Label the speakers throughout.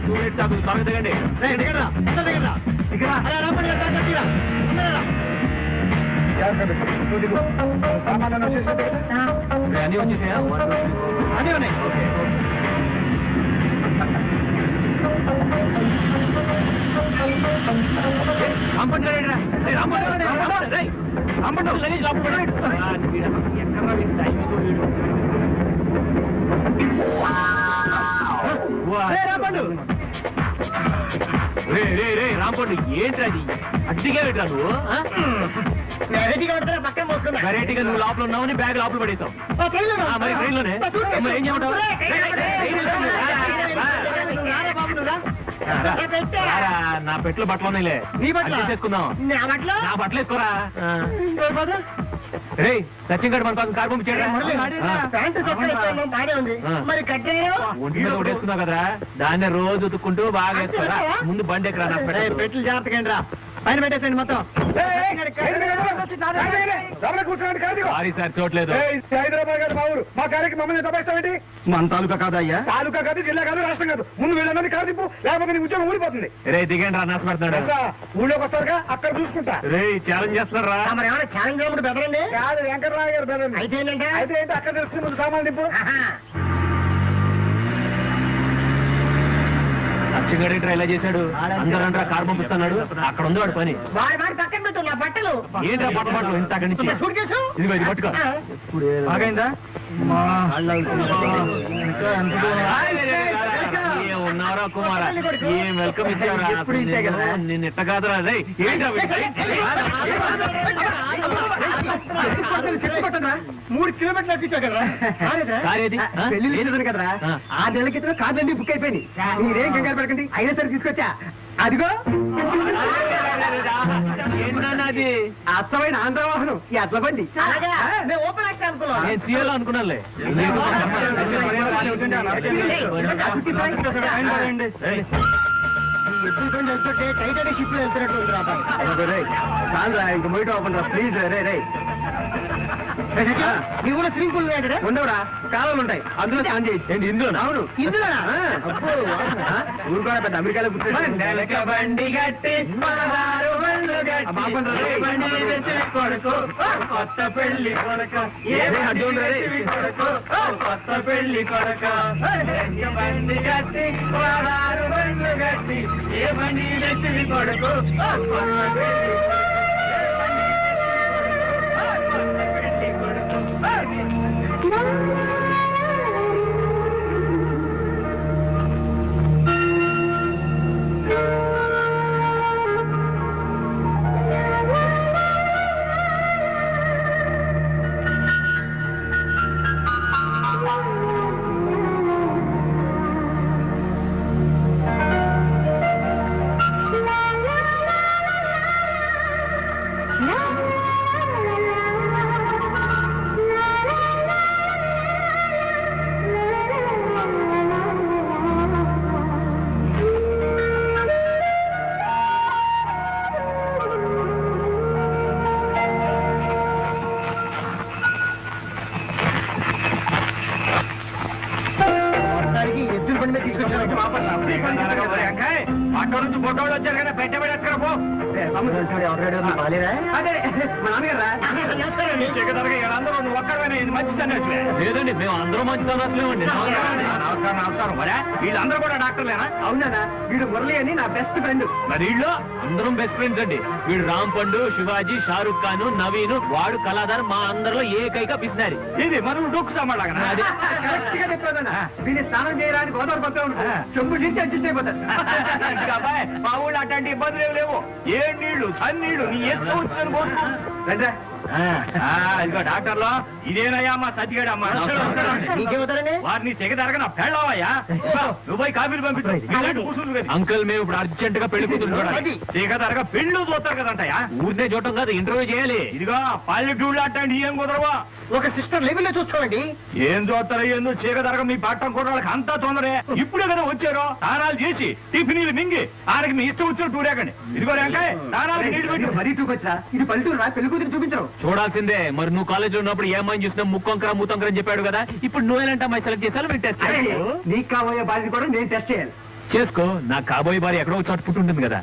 Speaker 1: త్వరగా దిగండి. అన్నీ వచ్చేసాయా? అన్నీ ఉన్నాయి. ఓకే రాంపండు ఏంటది అడ్డిగా పెట్టా నువ్వు వెరైటీగా నువ్వు లోపల ఉన్నావని బ్యాగ్ లోపల పడేసావు మరి ట్రైన్లోనే మరి ఏం చేయమంటావు నా పెట్లు బట్టలు ఉన్నాయిలే నీ బట్టలు చేసుకుందాం నా బట్టలు వేసుకోరా రే సచిన్ గడ్ మన కోసం కారు పంపించాడు వేసుకున్నావు కదరా దాన్ని రోజు ఉతుక్కుంటూ బాగా వేసుకోరా ముందు బండి ఎక్కరా పెట్లు జాగ్రత్తగా రా పైన పెట్టేసండి మొత్తం సారీ సార్ చూడలేదు
Speaker 2: హైదరాబాద్ కాదు మా ఊరు మా కార్యకి మమ్మల్ని దబాయిస్తామేంటి
Speaker 1: మన తాలూకా కాదా అయ్యా
Speaker 2: తాలూకా కాదు జిల్లా కాదు రాష్ట్రం కాదు ముందు వీళ్ళందరినీ కాదు తిప్పు లేకపోతే నీ ఉద్యోగం ఊడిపోతుంది
Speaker 1: రే దిగండి రా నాశపడుతున్నాడు
Speaker 2: ఊళ్ళోకి వస్తారుగా అక్కడ చూసుకుంటా
Speaker 1: రే ఛాలెంజ్ చేస్తున్నారా
Speaker 2: ఏమైనా ఛాలెంజ్ చేయడం బెదరండి కాదు వెంకటరావు గారు బెదరండి అయితే ఏంటి అక్కడ తెలుస్తుంది ముందు సామాన్లు తిప్పు
Speaker 1: లక్ష్యంగా ఇలా చేశాడు అందరంతా కారు పంపిస్తున్నాడు అక్కడ ఉంది వాడు పని ఏంట్రా పట్టబట్టలు ఇంత అక్కడి నుంచి ఇదిగో ఇది పట్టుకో
Speaker 2: బాగైందా
Speaker 1: ఉన్నారా కుమారా ఏం వెల్కమ్ ఇచ్చారా నిన్న ఇట్ట కాదురా రే ఏంట్రా
Speaker 2: 3 కిలోమీటర్లు ఎక్కించా కదరా కదరా 6 నెలల క్రితం కార్లన్నీ బుక్ అయిపోయింది మీరేం కంగారు పడకండి అయినా సరే తీసుకొచ్చా అదిగో
Speaker 1: ఏంటన్నది
Speaker 2: అచ్చమైన ఆంధ్ర వాహనం ఈ అట్ల బండి
Speaker 1: నేను సీఎల్ అనుకున్నానులే
Speaker 2: టైట్ షిప్ లో వెళ్తున్నట్టు ఇంక మొయిట ఓపెన్ రా ప్లీజ్ రే రే నీ కూడా స్విమ్మింగ్ పూల్ ఉండవురా కాలువలు ఉంటాయి అందులో ఆన్ చేయొచ్చు ఏంటి ఇందులో అవును ఇందులోనా ఊరుకోడా పెద్ద అమెరికాలో
Speaker 1: కొత్త పెళ్లి కొడక కొత్త పెళ్లి కొడక బండి గట్టి 16 బండ్లు గట్టి ఏ బండి నెత్తివి కొడుకు అక్కడ నుంచి ఫోటోలు వచ్చారు కదా పెట్టబడి ఎక్కడ పో లేదండి మేము అందరూ మంచి సన్నాసులేమండి నమస్కారం నమస్కారం మరే వీళ్ళందరూ కూడా డాక్టర్లేనా
Speaker 2: అవునా వీడు మురళి అని నా బెస్ట్ ఫ్రెండ్
Speaker 1: మరి వీళ్ళు అందరం బెస్ట్ ఫ్రెండ్స్ అండి వీడు రామ్ పండు శివాజీ షారుఖ్ ఖాన్ నవీన్ వాడు కళాధార్ మా అందరిలో ఏకైక పిసినారి
Speaker 2: ఇది మనం డొక్కు సామాన్ దీన్ని స్నానం చేయడానికి గోదావరి పక్క చెంబు నుంచి అడ్జస్ట్ అయిపోతారు
Speaker 1: మా ఊళ్ళో అట్లాంటి ఇబ్బందులు లేవు ఏ నీళ్లు సన్నీళ్లు నీ ఎత్తు వచ్చిన ఇదిగో డాక్టర్లో ఇదేనయ్యా మా సత్తిగాడు అమ్మా వారిని చెగదరగన పెళ్ళవయ్యా నువ్వు పోయి కాపీలు పంపించు అంకుల్ మేము ఇప్పుడు అర్జెంట్ గా పెళ్లి కూతురు చూడాలి చెగదరగ పెళ్ళు చూస్తారు కదంటయా ఊరినే చూడటం కాదు ఇంటర్వ్యూ చేయాలి ఇదిగో పల్లెటూళ్ళు అట్టండి ఏం కుదరవా
Speaker 2: ఒక సిస్టర్ లెవెల్లో చూసుకోండి
Speaker 1: ఏం చూస్తారో ఏందో చీకదరగ మీ పట్టం కూడా వాళ్ళకి అంతా తొందరే ఇప్పుడే కదా వచ్చారో స్నానాలు చేసి టిఫినీలు మింగి ఆడికి మీ ఇష్టం వచ్చిన టూరేకండి ఇదిగో రేంకాయ స్నానాలు నీళ్ళు పెట్టి
Speaker 2: మరీ చూపించరా ఇది పల్లెటూరు రా పెళ్లి కూతురు చూపించరు
Speaker 1: చూడాల్సిందే మరి నువ్వు కాలేజీలో ఉన్నప్పుడు ఏమని చూసినా ముక్కొంకర మూతొంకర అని చెప్పాడు కదా ఇప్పుడు నువ్వేలంటే అమ్మాయి సెలెక్ట్ చేశాను మీరు టెస్ట్
Speaker 2: నీకు కాబోయే బాధ్యత కూడా నేను టెస్ట్ చేయాలి
Speaker 1: చేసుకో. నా కాబోయే భార్య ఎక్కడో చోట పుట్టి ఉంటుంది కదా.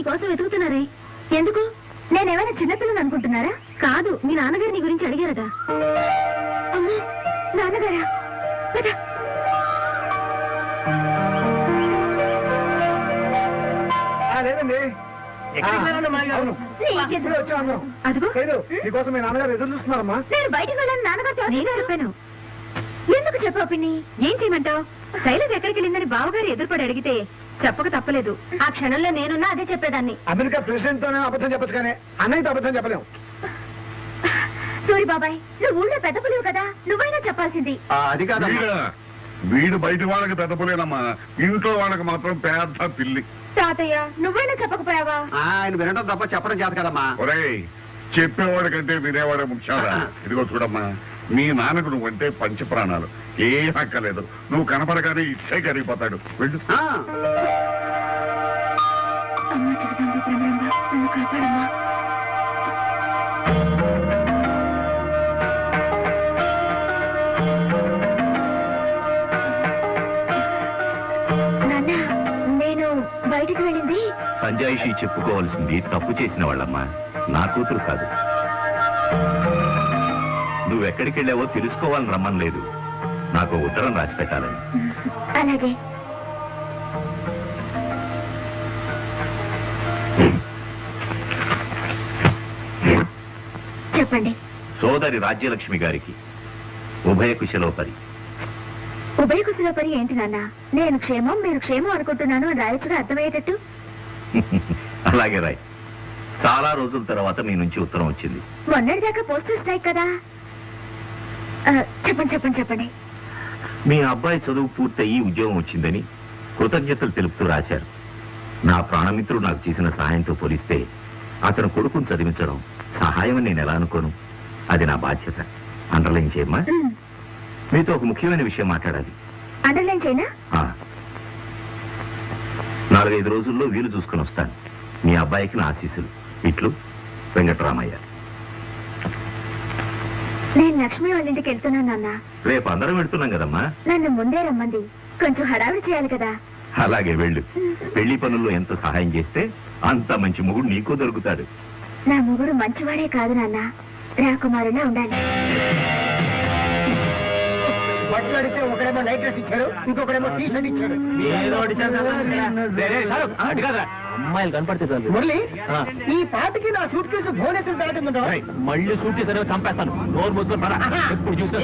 Speaker 3: కోసం వెతుకుతున్నారే ఎందుకు? నేనేమైనా చిన్నపిల్లని అనుకుంటున్నారా? కాదు, మీ నాన్నగారు నీ గురించి అడిగారట. అమ్మా, నాన్నగారా?
Speaker 2: లేదండి,
Speaker 3: అదిగో
Speaker 2: మీకోసం మీ నాన్నగారు ఎదురు చూస్తున్నారమ్మా.
Speaker 3: నేను బయటకు వెళ్ళాను నాన్నగారు చెప్పాను. ఎందుకు చెప్పావు పిన్ని? ఏం చేయమంటావు? శైలజ ఎక్కడికి వెళ్ళిందని బావగారు ఎదురుపడి అడిగితే చెప్పక తప్పలేదు. ఆ క్షణంలో నేనున్నా అదే చెప్పేదాన్ని.
Speaker 2: అమెరికా ప్రెసిడెంట్ తోనే అబద్ధం చెప్పచ్చు కానీ అన్నయ్యతో అబద్ధం చెప్పలేము.
Speaker 3: సూరి బాబాయ్, నువ్వు ఊళ్ళో పెద్ద పులివు కదా, నువ్వైనా చెప్పాల్సింది.
Speaker 2: అది కాదు,
Speaker 4: వీడు బయట వాళ్ళకి పెద్ద పులేనమ్మా, ఇంట్లో వాళ్ళకి మాత్రం పెద్ద పిల్లి.
Speaker 3: తాతయ్య, నువ్వైనా చెప్పకపోయావా?
Speaker 2: ఆయన వినడం తప్ప చెప్పడం చేత కదమ్మా.
Speaker 4: ఒరేయ్, చెప్పేవాడి కంటే వినేవాడే ముఖ్యాలా. ఇదిగో చూడమ్మా, మీ నాన్నకు నువ్వంటే పంచ ప్రాణాలు, ఏం హక్కలేదు. నువ్వు కనపడగానే ఇట్టే కరిగిపోతాడు. వెళ్ళు.
Speaker 3: అమ్మా జగదాంబ బ్రహ్మాంబ, నన్ను కాపాడమ్మా. నాన్న, నేను బయటికి వెళ్ళింది.
Speaker 1: సంజాయిషి చెప్పుకోవాల్సింది తప్పు చేసిన వాళ్ళమ్మా, నా కూతురు కాదు. నువ్వెక్కడికి వెళ్ళావో తెలుసుకోవాలని రమ్మని లేదు, నాకు ఉత్తరం రాసి పెట్టాలని.
Speaker 3: అలాగే. చెప్పండి.
Speaker 1: సోదరి రాజ్యలక్ష్మి గారికి ఉభయ కుశలోపరి.
Speaker 3: ఉభయ కుశలోపరి ఏంటి నాన్న? నేను క్షేమం, మీరు క్షేమం అనుకుంటున్నాను అని రాయొచ్చుగా, అర్థమయ్యేటట్టు.
Speaker 1: అలాగే రాయ్. చాలా రోజుల తర్వాత మీ నుంచి ఉత్తరం వచ్చింది.
Speaker 3: మొన్నటిదాకా పోస్టల్ స్ట్రైక్ కదా. చెప్పండి చెప్పండి చెప్పండి.
Speaker 1: మీ అబ్బాయి చదువు పూర్తయి ఉద్యోగం వచ్చిందని కృతజ్ఞతలు తెలుపుతూ రాశారు. నా ప్రాణమిత్రుడు నాకు చేసిన సహాయంతో పోలిస్తే అతను కొడుకుని చదివించడం సహాయం నేను ఎలా అనుకోను? అది నా బాధ్యత. అండర్లైన్ చేయమ్మా. మీతో ఒక ముఖ్యమైన విషయం మాట్లాడాలి.
Speaker 3: అండర్లైన్ చేయనా?
Speaker 1: 4-5 రోజుల్లో వీలు చూసుకుని వస్తాను. మీ అబ్బాయికి నా ఆశీస్సులు. ఇట్లు వెంకటరామయ్య.
Speaker 3: నేను లక్ష్మి వాళ్ళ ఇంటికి వెళ్తున్నాను నాన్న.
Speaker 1: రేపు అందరం వెళ్తున్నాం కదమ్మా.
Speaker 3: నన్ను ముందే రమ్మంది, కొంచెం హడావిడి చేయాలి కదా.
Speaker 1: అలాగే వెళ్ళు. పెళ్లి పనుల్లో ఎంత సహాయం చేస్తే అంత మంచి మొగుడు నీకు దొరుకుతాడు.
Speaker 3: నా మొగుడు మంచివాడే కాదు నాన్న, రాకుమారులా ఉండాలి.
Speaker 2: బట్టలు అడిగితే ఒకడేమో నైట్ డ్రెస్ ఇచ్చాడు, ఇంకొకడేమో టీ షర్ట్ ఇచ్చాడు.
Speaker 1: అమ్మాయిలు కనపడితే చాలు.
Speaker 2: మురళి, ఈ పాటికి నా సూట్ కేసు భువనేశ్వర్ దాటిందో.
Speaker 1: మళ్ళీ సూట్ కేసు చంపేస్తాను. నోరు మూసుకొని పరా. ఎప్పుడు చూసినా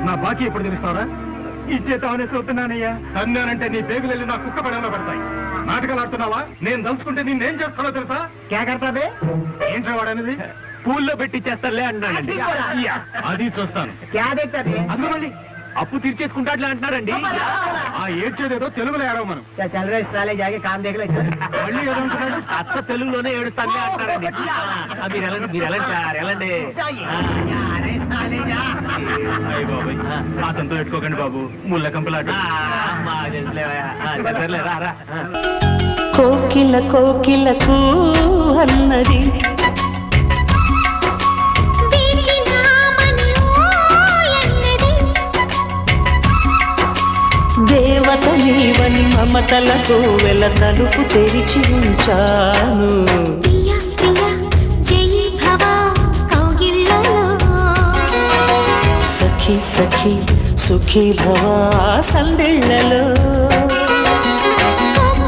Speaker 1: నా బాకీ ఎప్పుడు తెలుస్తావరా? ఇచ్చేతామనే చూస్తున్నానయ్యా. అన్నానంటే నీ పేగులెళ్ళి నా కుక్క పడవలో పెడతాయి. నాటకాలు ఆడుతున్నావా? నేను తలుచుకుంటే నిన్నేం చేస్తానో తెలుసా?
Speaker 2: కేకర్తాబే
Speaker 1: ఏంట్రా వాడనేది? పూల్లో పెట్టి చేస్తానులే అన్నాడండి. అది చూస్తాను. అది మళ్ళీ అప్పు తీర్చేసుకుంటాడులే అంటున్నారండి. ఆ ఏడ్చేదేదో తెలుగులో ఏడవమను. మళ్ళీ ఏదో అంటున్నాడు. అచ్చ తెలుగులోనే ఏడుస్తానులే అంటున్నారండి. మీరు ఎలాంటి సార్, ఎలాంటి అయ్య బాబాయ్ అతనితో పెట్టుకోకండి బాబు ముళ్ళ కంపలాట
Speaker 5: కోకిల కోకిలకు అన్నది దేవత నీవని మమతలతో వెల తలుపు తెరిచి ఉంచాను. సఖీ సఖీ సుఖీ భవా సందిళ్ళలో